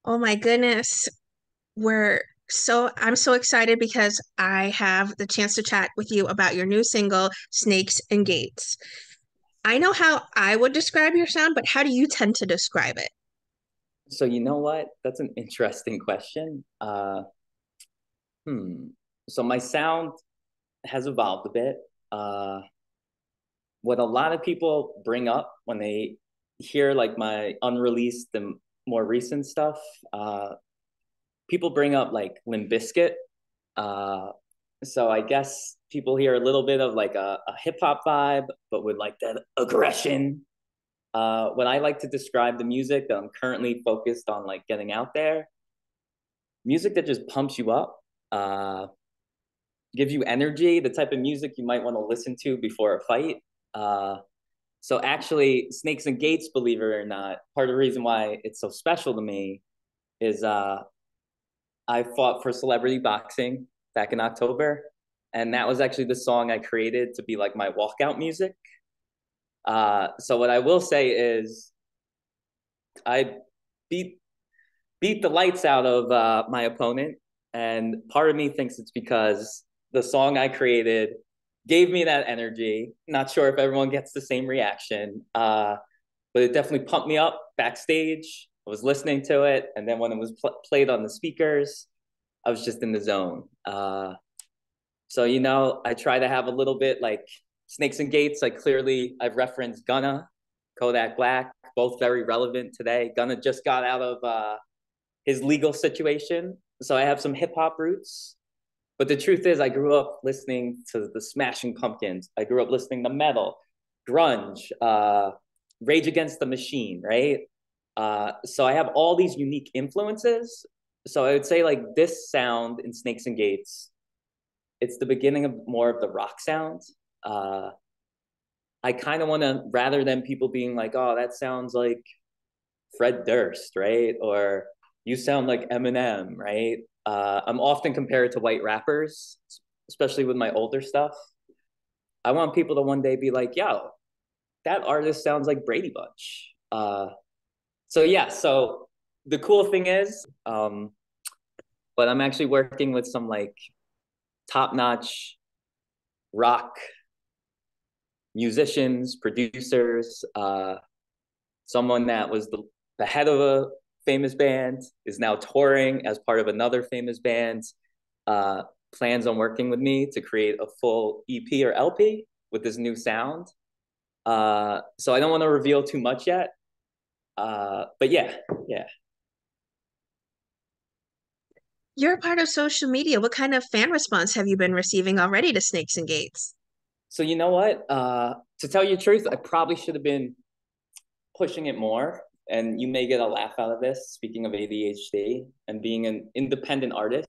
Oh my goodness. I'm so excited because I have the chance to chat with you about your new single, Snakes and Gates. I know how I would describe your sound, but how do you tend to describe it? So you know what? That's an interesting question. Hmm. So my sound has evolved a bit. Uh, what a lot of people bring up when they hear like my unreleased and more recent stuff, people bring up like Limp Bizkit. Uh, so I guess people hear a little bit of like a hip hop vibe, but with like that aggression. When I like to describe the music that I'm currently focused on, like getting out there, music that just pumps you up, uh, gives you energy, the type of music you might want to listen to before a fight. Uh, so actually, Snakes and Gates, believe it or not, part of the reason why it's so special to me is I fought for celebrity boxing back in October, and that was actually the song I created to be like my walkout music. So what I will say is I beat beat the lights out of my opponent. And part of me thinks it's because the song I created gave me that energy. Not sure if everyone gets the same reaction, but it definitely pumped me up backstage. I was listening to it. And then when it was played on the speakers, I was just in the zone. I try to have a little bit like Snakes and Gates. Like clearly, I've referenced Gunna, Kodak Black, both very relevant today. Gunna just got out of his legal situation. So I have some hip hop roots. But the truth is, I grew up listening to the Smashing Pumpkins. I grew up listening to metal, grunge, Rage Against the Machine, right? So I have all these unique influences. So I would say, like, this sound in Snakes and Gates, it's the beginning of more of the rock sound. Uh, I kind of want to, rather than people being like, oh, that sounds like Fred Durst, right? Or you sound like Eminem, right? I'm often compared to white rappers, especially with my older stuff. I want people to one day be like, yo, that artist sounds like Brady Bunch. So the cool thing is, but I'm actually working with some like top notch rock musicians, producers, someone that was the head of a famous band is now touring as part of another famous band, uh, plans on working with me to create a full EP or LP with this new sound. So I don't want to reveal too much yet. But yeah. You're a part of social media. What kind of fan response have you been receiving already to Snakes and Gates? So you know what? To tell you the truth, I probably should have been pushing it more. And you may get a laugh out of this. Speaking of ADHD and being an independent artist,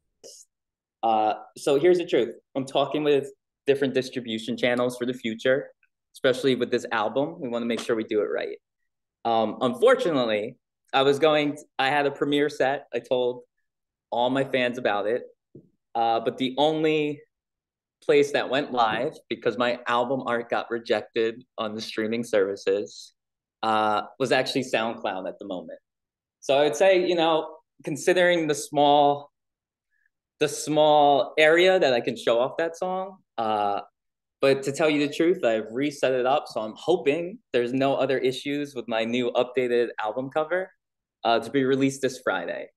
so here's the truth. I'm talking with different distribution channels for the future, especially with this album. We want to make sure we do it right. Unfortunately, I had a premiere set. I told all my fans about it. But the only place that went live because my album art got rejected on the streaming services was actually SoundCloud at the moment. So I would say, considering the small area that I can show off that song. But to tell you the truth, I've reset it up, so I'm hoping there's no other issues with my new updated album cover to be released this Friday.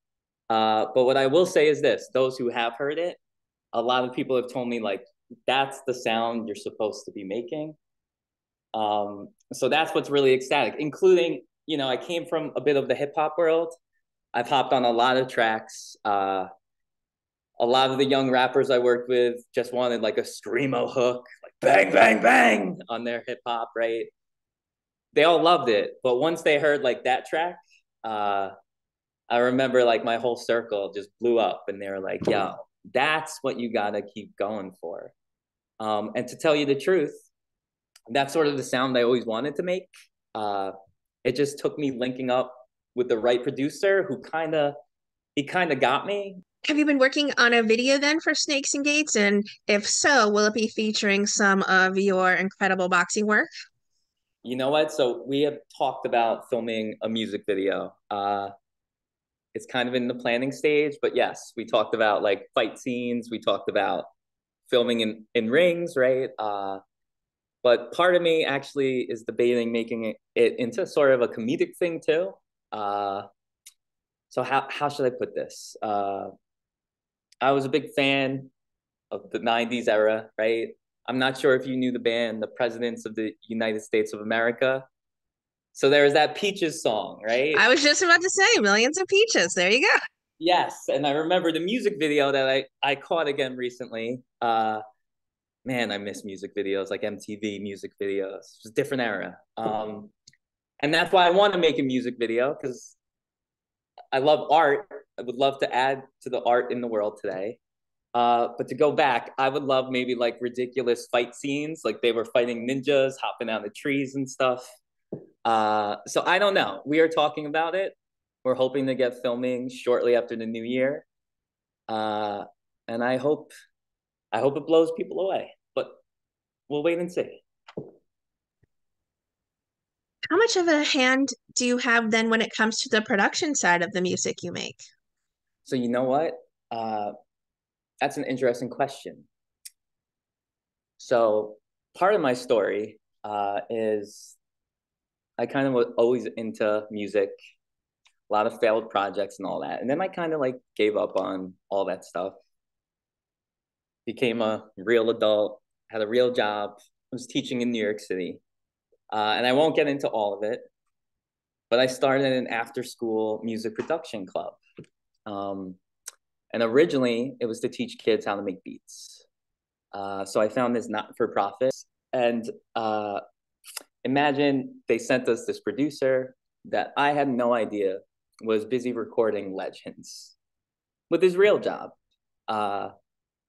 But what I will say is this: those who have heard it, a lot of people have told me like that's the sound you're supposed to be making. So that's what's really ecstatic, including I came from a bit of the hip hop world. I've hopped on a lot of tracks. A lot of the young rappers I worked with just wanted like a screamo hook, like bang, bang, bang on their hip hop, right? They all loved it. But once they heard like that track, uh, I remember like my whole circle just blew up and they were like, yo, that's what you gotta keep going for. And to tell you the truth, that's sort of the sound I always wanted to make. Uh, it just took me linking up with the right producer who he kind of got me. Have you been working on a video then for Snakes and Gates? And if so, will it be featuring some of your incredible boxing work? You know what? So we have talked about filming a music video. it's kind of in the planning stage. But yes, we talked about like fight scenes. We talked about filming in rings, right? But part of me actually is debating making it into sort of a comedic thing too. Uh, so how should I put this? I was a big fan of the '90s era, right? I'm not sure if you knew the band, the Presidents of the United States of America. So there was that Peaches song, right? I was just about to say Millions of Peaches. There you go. Yes, and I remember the music video that I caught again recently. Man, I miss music videos like MTV music videos. It's a different era. And that's why I want to make a music video because I love art. I would love to add to the art in the world today. But to go back, I would love maybe like ridiculous fight scenes, like they were fighting ninjas, hopping out of trees and stuff. So I don't know. We are talking about it. We're hoping to get filming shortly after the new year, and I hope it blows people away. But we'll wait and see. How much of a hand do you have then when it comes to the production side of the music you make? So you know what? Uh, that's an interesting question. So part of my story is I kind of was always into music, a lot of failed projects and all that, and then I kind of like gave up on all that stuff. Became a real adult, had a real job, was teaching in New York City. And I won't get into all of it, but I started an after school music production club. Um, and originally, it was to teach kids how to make beats. So I found this not for profit. And imagine they sent us this producer that I had no idea was busy recording legends with his real job.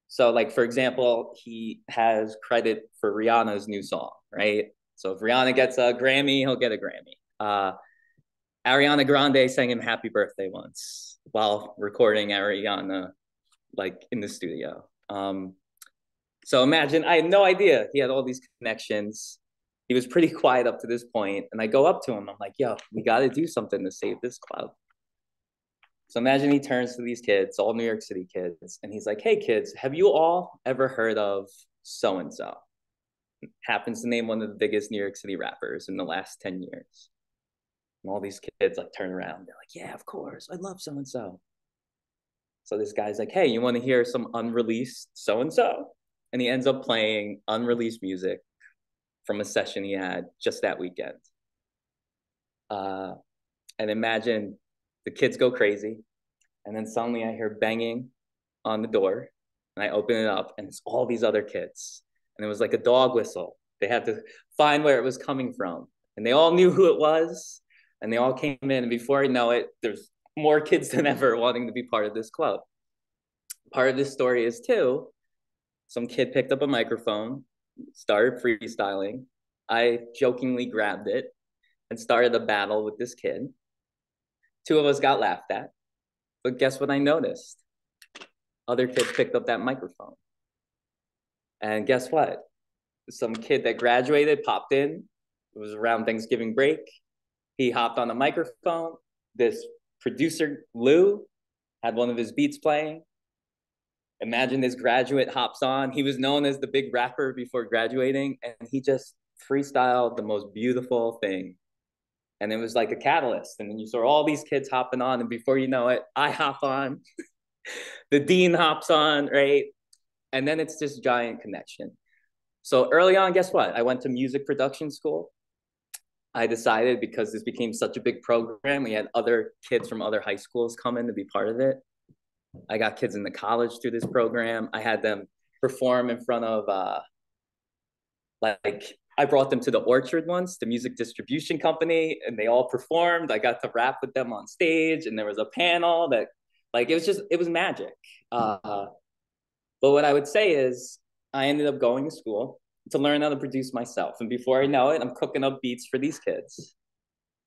So, like, for example, he has credit for Rihanna's new song, right? So if Rihanna gets a Grammy, he'll get a Grammy. Ariana Grande sang him "Happy Birthday" once while recording Ariana, like in the studio. So imagine, I had no idea he had all these connections. He was pretty quiet up to this point, and I go up to him. I'm like, "Yo, we got to do something to save this club." So imagine he turns to these kids, all New York City kids, and he's like, "Hey, kids, have you all ever heard of so and so?" Happens to name one of the biggest New York City rappers in the last 10 years. And all these kids like turn around. They're like, yeah, of course. I love so and so. So this guy's like, hey, you want to hear some unreleased so and so? And he ends up playing unreleased music from a session he had just that weekend. And imagine the kids go crazy. And then suddenly I hear banging on the door. And I open it up, and it's all these other kids. And it was like a dog whistle. They had to find where it was coming from. And they all knew who it was. And they all came in. And before I know it, there's more kids than ever wanting to be part of this club. Part of this story is too, some kid picked up a microphone, started freestyling. I jokingly grabbed it and started a battle with this kid. Two of us got laughed at. But guess what I noticed? Other kids picked up that microphone. And guess what? Some kid that graduated popped in. It was around Thanksgiving break. He hopped on the microphone. This producer, Lou, had one of his beats playing. Imagine this graduate hops on. He was known as the big rapper before graduating, and he just freestyled the most beautiful thing. And it was like a catalyst. And then you saw all these kids hopping on, and before you know it, I hop on. The dean hops on, right? And then it's this giant connection. So early on, guess what? I went to music production school. I decided because this became such a big program, we had other kids from other high schools come in to be part of it. I got kids in the college through this program. I had them perform in front of, like, I brought them to the Orchard once, the music distribution company, and they all performed. I got to rap with them on stage, and there was a panel that, like, it was magic. But what I would say is, I ended up going to school to learn how to produce myself. And before I know it, I'm cooking up beats for these kids.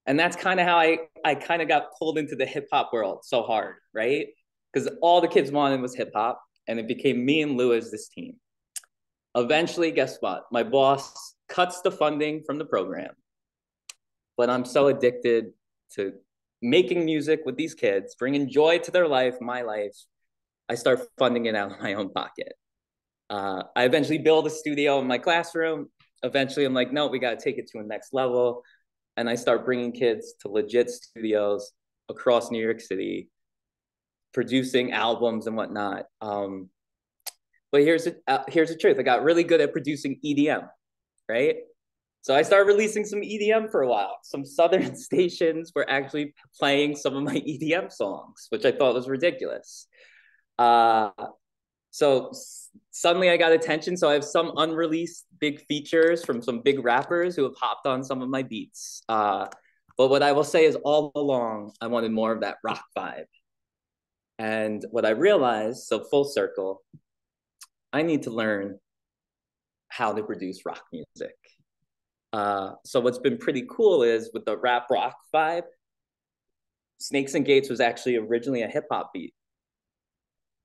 And that's kind of how I kind of got pulled into the hip hop world so hard, right? Because all the kids wanted was hip hop, and it became me and Lou as this team. Eventually, guess what? My boss cuts the funding from the program, but I'm so addicted to making music with these kids, bringing joy to their life, my life, I start funding it out of my own pocket. I eventually build a studio in my classroom. Eventually, I'm like, no, we got to take it to a next level. And I start bringing kids to legit studios across New York City, producing albums and whatnot. But here's the truth. I got really good at producing EDM, right? So I started releasing some EDM for a while. Some Southern stations were actually playing some of my EDM songs, which I thought was ridiculous. Uh, so suddenly I got attention. So I have some unreleased big features from some big rappers who have hopped on some of my beats. But what I will say is all along, I wanted more of that rock vibe. And what I realized, so full circle, I need to learn how to produce rock music. So what's been pretty cool is with the rap rock vibe, Snakes and Gates was actually originally a hip hop beat,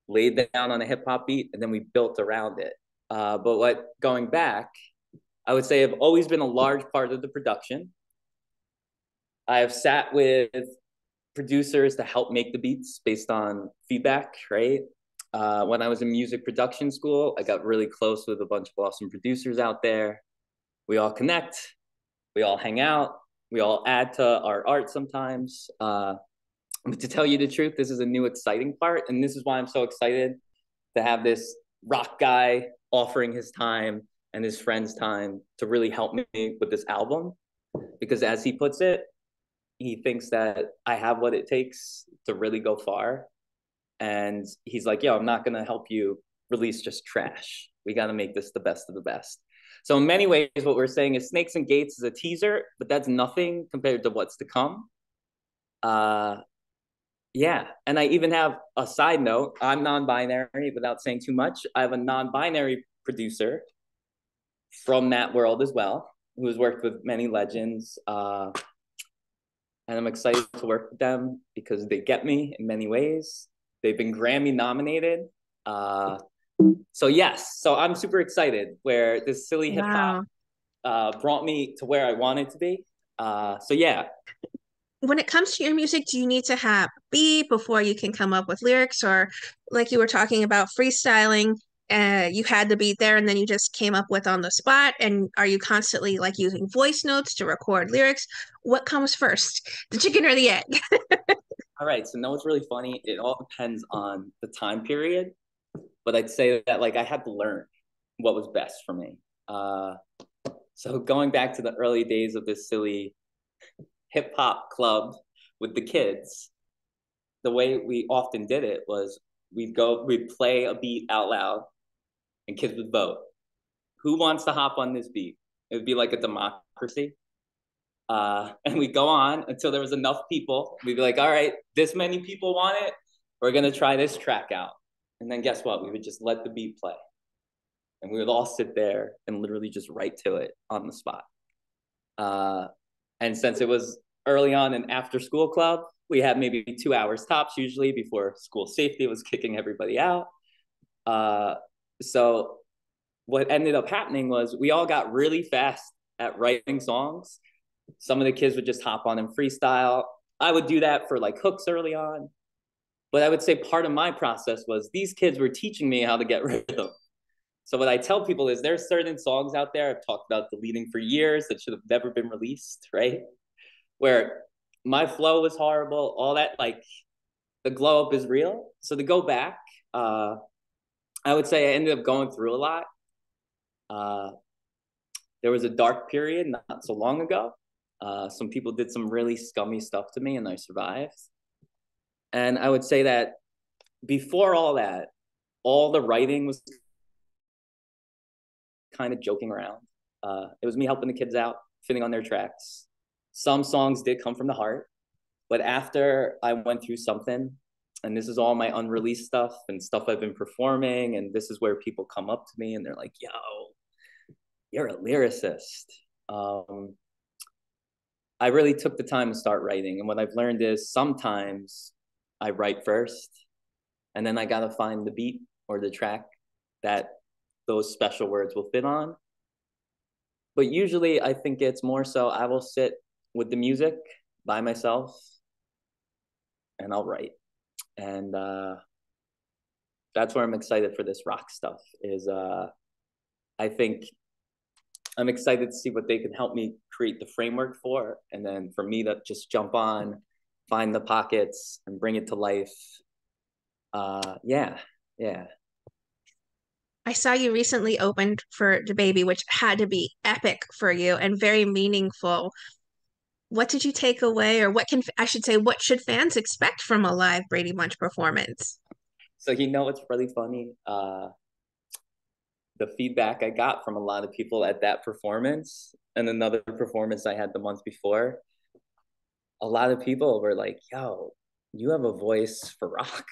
laid down on a hip hop beat, and then we built around it. But what going back, I would say I've always been a large part of the production. I have sat with producers to help make the beats based on feedback, right? When I was in music production school, I got really close with a bunch of awesome producers out there. We all connect, we all hang out, we all add to our art sometimes. But to tell you the truth, this is a new exciting part, and this is why I'm so excited to have this rock guy offering his time and his friends' time to really help me with this album. Because as he puts it, he thinks that I have what it takes to really go far. And he's like, yo, I'm not going to help you release just trash. We got to make this the best of the best. So in many ways, what we're saying is Snakes and Gates is a teaser, but that's nothing compared to what's to come. Yeah. And I even have a side note. I'm non-binary without saying too much. I have a non-binary producer from that world as well, who's worked with many legends. And I'm excited to work with them because they get me in many ways. They've been Grammy nominated. So yes, so I'm super excited where this silly hip hop Wow. brought me to where I wanted to be. So yeah, When it comes to your music, do you need to have a beat before you can come up with lyrics, or like you were talking about freestyling, you had the beat there and then you just came up with on the spot? And are you constantly like using voice notes to record lyrics? What comes first, the chicken or the egg? all right. So no, it's really funny. It all depends on the time period, but I'd say that like I had to learn what was best for me. So going back to the early days of this silly hip hop club with the kids, the way we often did it was we'd play a beat out loud and kids would vote. Who wants to hop on this beat? It would be like a democracy. And we'd go on until there was enough people. We'd be like, all right, this many people want it. We're going to try this track out. And then guess what? We would just let the beat play. And we would all sit there and literally just write to it on the spot. And since it was early on an after school club, we had maybe 2 hours tops usually before school safety was kicking everybody out. So what ended up happening was we all got really fast at writing songs. Some of the kids would just hop on and freestyle. I would do that for like hooks early on. But I would say part of my process was these kids were teaching me how to get rhythm. So what I tell people is there's certain songs out there I've talked about deleting for years that should have never been released, right? Where my flow was horrible, all that, like the glow up is real. So to go back, I would say I ended up going through a lot. There was a dark period not so long ago. Some people did some really scummy stuff to me and I survived. And I would say that before all that, all the writing was kind of joking around. It was me helping the kids out, fitting on their tracks. Some songs did come from the heart, but after I went through something, and this is all my unreleased stuff and stuff I've been performing, and this is where people come up to me and they're like, yo, you're a lyricist. I really took the time to start writing. And what I've learned is sometimes I write first, and then I got to find the beat or the track that those special words will fit on. But usually I think it's more so I will sit with the music by myself and I'll write. And that's where I'm excited for this rock stuff. Is I think I'm excited to see what they can help me create the framework for, and then for me to just jump on, find the pockets, and bring it to life. Yeah, yeah. I saw you recently opened for the baby, which had to be epic for you and very meaningful. What did you take away, or what can I should say, what should fans expect from a live Brady Bunch performance? So what's really funny? The feedback I got from a lot of people at that performance and another performance I had the month before, a lot of people were like, yo, you have a voice for rock.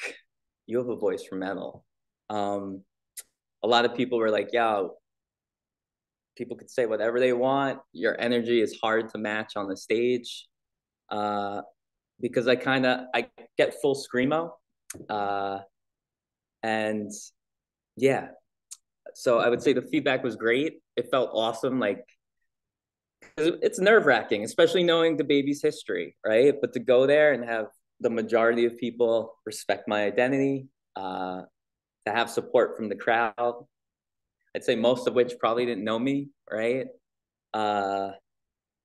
You have a voice for metal. A lot of people were like, yo, people could say whatever they want. Your energy is hard to match on the stage. Uh, because I get full screamo. Uh, and yeah, so I would say the feedback was great. It felt awesome. Like it's nerve wracking, especially knowing the baby's history, right? But to go there and have the majority of people respect my identity, to have support from the crowd, I'd say most of which probably didn't know me, right? Uh,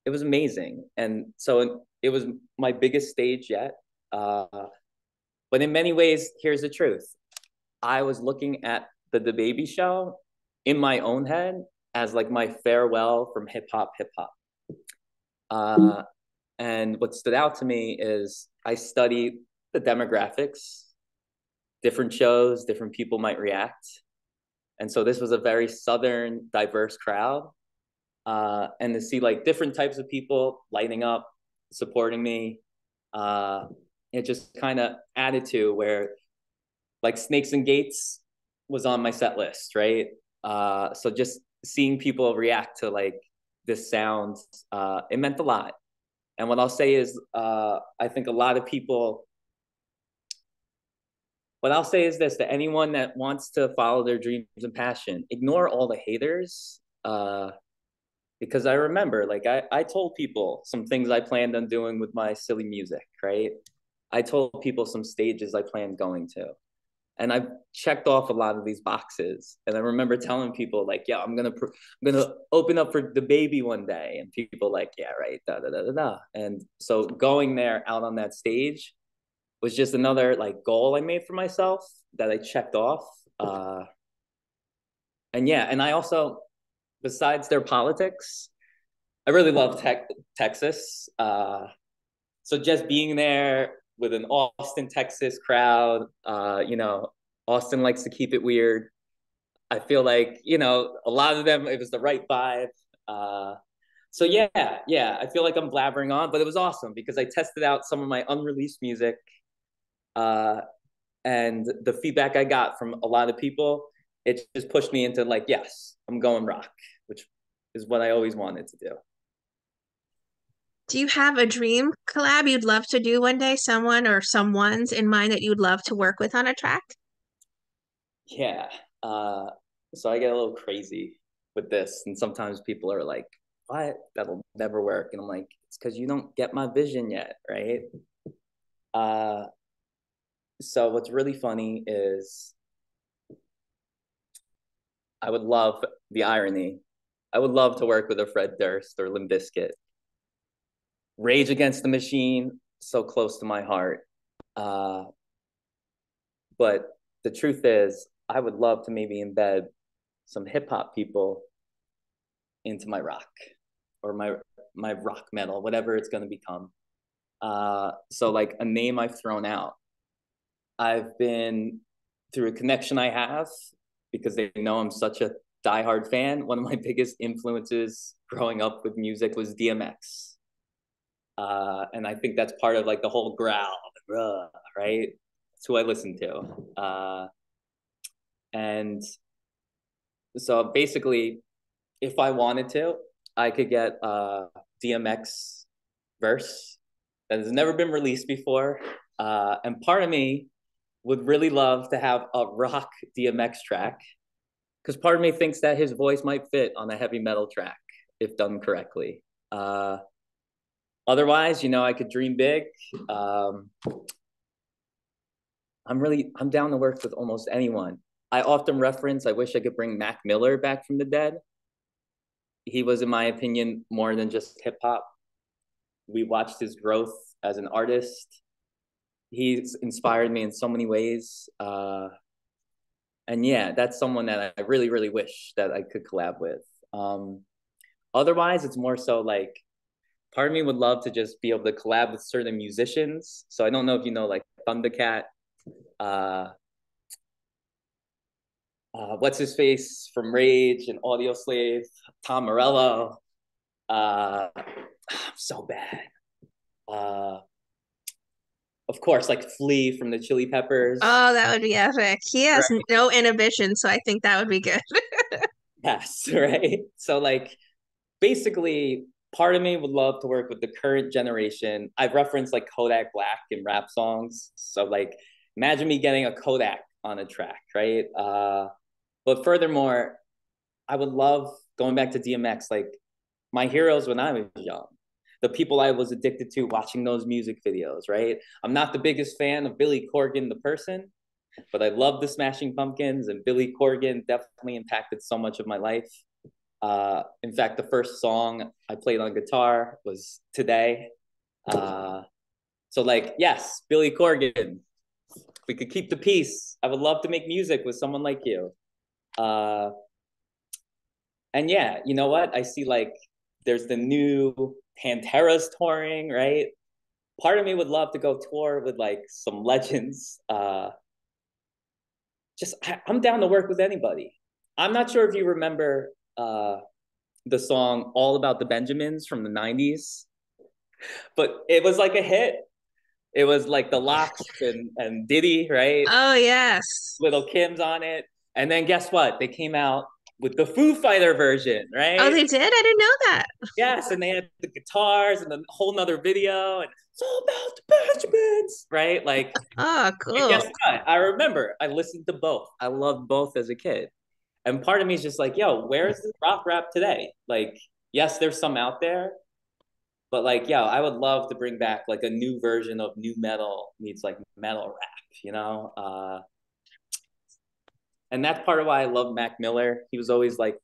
it was amazing. And so it was my biggest stage yet. Uh, but in many ways, here's the truth. I was looking at the baby show in my own head as like my farewell from hip hop, hip hop. Uh, and what stood out to me is I studied the demographics, different shows, different people might react. And so this was a very Southern, diverse crowd. And to see like different types of people lighting up, supporting me, uh, it just kind of added to where like Snakes and Gates was on my set list, right? So just seeing people react to like this sound, it meant a lot. And what I'll say is, I think a lot of people, what I'll say is this, to anyone that wants to follow their dreams and passion, ignore all the haters. Because I remember, like, I told people some things I planned on doing with my silly music, right? I told people some stages I planned going to. And I checked off a lot of these boxes. And I remember telling people, like, yeah, I'm gonna open up for the baby one day. And people like, yeah, right, da da da da da. And so going there out on that stage was just another like goal I made for myself that I checked off. And yeah, and I also, besides their politics, I really love Texas. So just being there with an Austin, Texas crowd, Austin likes to keep it weird. I feel like, a lot of them, it was the right vibe. So yeah, I feel like I'm blabbering on, but it was awesome because I tested out some of my unreleased music. Uh, and the feedback I got from a lot of people, it just pushed me into like, yes, I'm going rock, which is what I always wanted to do. Do you have a dream collab you'd love to do one day? Someone or someone's in mind that you'd love to work with on a track? Yeah. Uh, so I get a little crazy with this, and sometimes people are like, "What? That'll never work." And I'm like, "It's because you don't get my vision yet, right?" Uh, so what's really funny is I would love the irony. I would love to work with a Fred Durst or Limp Bizkit. Rage Against the Machine, so close to my heart. Uh, but the truth is, I would love to maybe embed some hip hop people into my rock or my rock metal, whatever it's going to become. So like a name I've thrown out. I've been through a connection I have because they know I'm such a diehard fan. One of my biggest influences growing up with music was DMX. And I think that's part of like the whole growl, right? That's who I listen to. And so basically, if I wanted to, I could get a DMX verse that has never been released before. And part of me would really love to have a rock DMX track because part of me thinks that his voice might fit on a heavy metal track if done correctly. Otherwise, I could dream big. I'm down to work with almost anyone. I often reference I wish I could bring Mac Miller back from the dead. He was, in my opinion, more than just hip hop. We watched his growth as an artist. He's inspired me in so many ways. And yeah, that's someone that I really, really wish that I could collab with. Otherwise, it's more so like part of me would love to just be able to collab with certain musicians. So I don't know if you know like Thundercat, uh, what's his face from Rage and Audio Slave, Tom Morello. I'm so bad. Uh, of course, like Flea from the Chili Peppers. Oh, that would be epic. He has Right. no inhibition, so I think that would be good. Yes, right. So like basically part of me would love to work with the current generation. I've referenced like Kodak Black in rap songs. So like imagine me getting a Kodak on a track, right? But furthermore, I would love going back to DMX, like my heroes when I was young, the people I was addicted to watching those music videos, right? I'm not the biggest fan of Billy Corgan, the person, but I love the Smashing Pumpkins, and Billy Corgan definitely impacted so much of my life. In fact, the first song I played on guitar was Today. Uh, so, like, yes, Billy Corgan, we could keep the peace. I would love to make music with someone like you. Uh, and yeah, you know what? I see like there's the new Pantera's touring, right? Part of me would love to go tour with like some legends. I'm down to work with anybody. I'm not sure if you remember the song "All About the Benjamins" from the '90s, but it was like a hit. It was like the Locks and Diddy, right? Oh, yes. Little Kim's on it, and then guess what? They came out with the Foo Fighter version, Oh, right? they did? I didn't know that. Yes, and they had the guitars and a whole nother video, and it's all about the Benjamins, right? Like, Oh, and cool. guess what? I remember I listened to both. I loved both as a kid. And part of me is just like, yo, where's the rock rap today? Like, yes, there's some out there, but like, yeah, I would love to bring back like a new version of new metal meets like metal rap, you know? And that's part of why I love Mac Miller. He was always like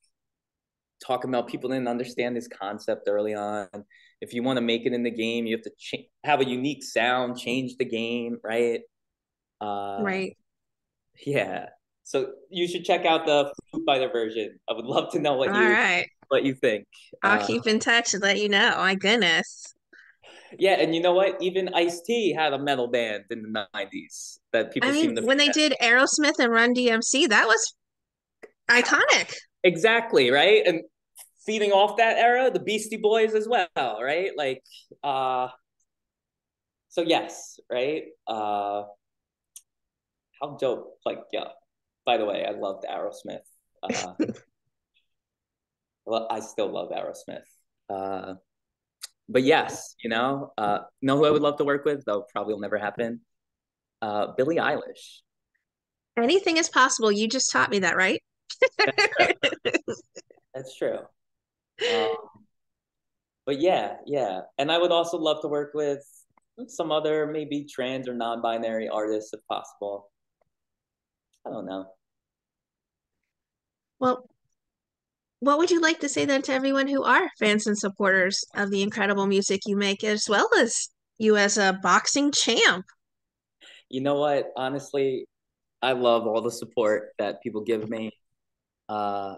talking about people didn't understand this concept early on. If you want to make it in the game, you have to have a unique sound, change the game, right? Uh, Right. yeah. So you should check out the Foo Fighter version. I would love to know All right. what you think. I'll keep in touch and let you know. My goodness. Yeah, and you know what? Even Ice-T had a metal band in the '90s that I people mean, seem to when they forget. did Aerosmith and Run DMC, that was iconic. Exactly, right? And feeding off that era, the Beastie Boys as well, right? Like, uh, so yes, right? How dope! Like, yeah. By the way, I loved Aerosmith. Uh, well, I still love Aerosmith. Uh, but yes, know who I would love to work with, though probably will never happen. Billie Eilish. Anything is possible. You just taught me that, right? That's true. That's true. Um, but yeah, yeah, and I would also love to work with some other maybe trans or non-binary artists if possible. I don't know. Well, what would you like to say then to everyone who are fans and supporters of the incredible music you make, as well as you as a boxing champ? You know what? Honestly, I love all the support that people give me. Uh,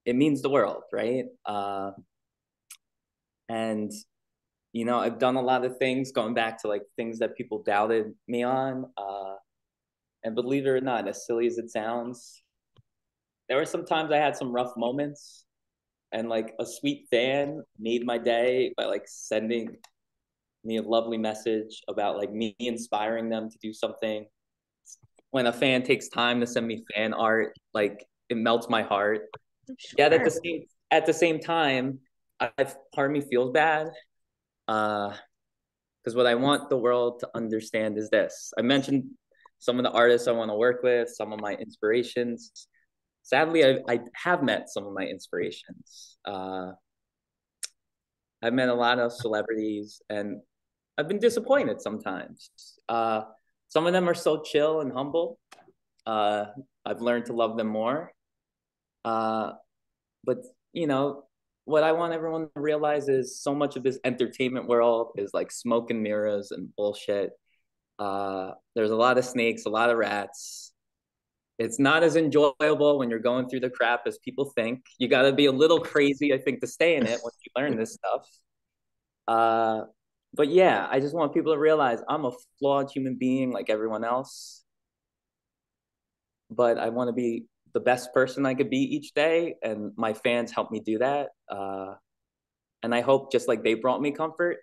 it means the world, right? And I've done a lot of things going back to like things that people doubted me on. And believe it or not, as silly as it sounds, there were some times I had some rough moments, and like a sweet fan made my day by like sending me a lovely message about like me inspiring them to do something. When a fan takes time to send me fan art, like it melts my heart. Yet Sure. at the same time, part of me feels bad. Because what I want the world to understand is this. I mentioned some of the artists I want to work with, some of my inspirations. Sadly, I have met some of my inspirations. I've met a lot of celebrities, and I've been disappointed sometimes. Some of them are so chill and humble. Uh, I've learned to love them more. Uh, but you know, what I want everyone to realize is so much of this entertainment world is like smoke and mirrors and bullshit. There's a lot of snakes, a lot of rats. It's not as enjoyable when you're going through the crap as people think. You got to be a little crazy, I think, to stay in it once you learn this stuff. Uh, but yeah, I just want people to realize I'm a flawed human being like everyone else, but I want to be the best person I could be each day, and my fans help me do that. And I hope just like they brought me comfort,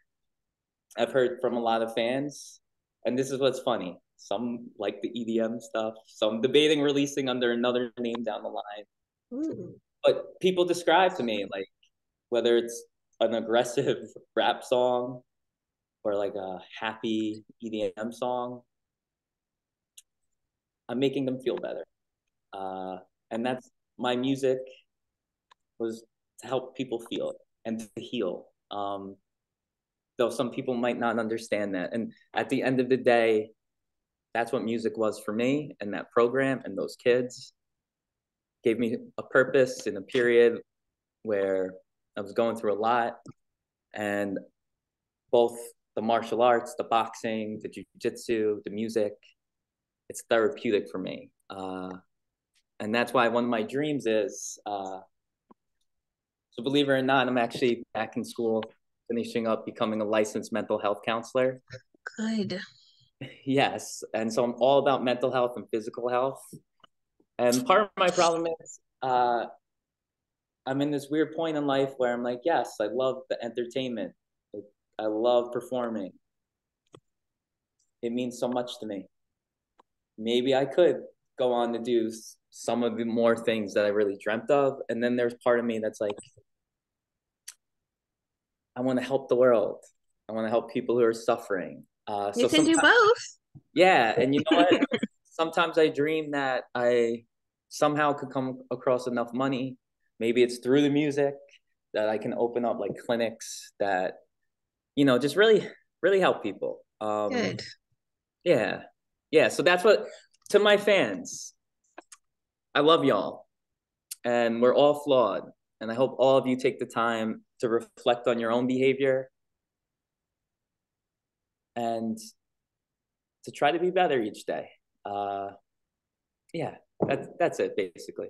I've heard from a lot of fans, and this is what's funny. Some like the EDM stuff, some debating releasing under another name down the line. Ooh. But people describe to me like whether it's an aggressive rap song or like a happy EDM song, I'm making them feel better. Uh, and that's my music was to help people feel it and to heal. Though some people might not understand that. And at the end of the day, that's what music was for me. And that program and those kids gave me a purpose in a period where I was going through a lot. And both the martial arts, the boxing, the jujitsu, the music, it's therapeutic for me. And that's why one of my dreams is so, believe it or not, I'm actually back in school, finishing up becoming a licensed mental health counselor. Good. Yes. And so I'm all about mental health and physical health. And part of my problem is I'm in this weird point in life where I'm like, yes, I love the entertainment. I love performing. It means so much to me. Maybe I could go on to do some of the more things that I really dreamt of. And then there's part of me that's like, I want to help the world. I want to help people who are suffering. You So can do sometimes, both. yeah. And you know what? Sometimes I dream that I somehow could come across enough money. Maybe it's through the music that I can open up like clinics that, just really, really help people. Good. Yeah. Yeah. So that's what, to my fans, I love y'all and we're all flawed. And I hope all of you take the time to reflect on your own behavior and to try to be better each day. Yeah, that's it basically.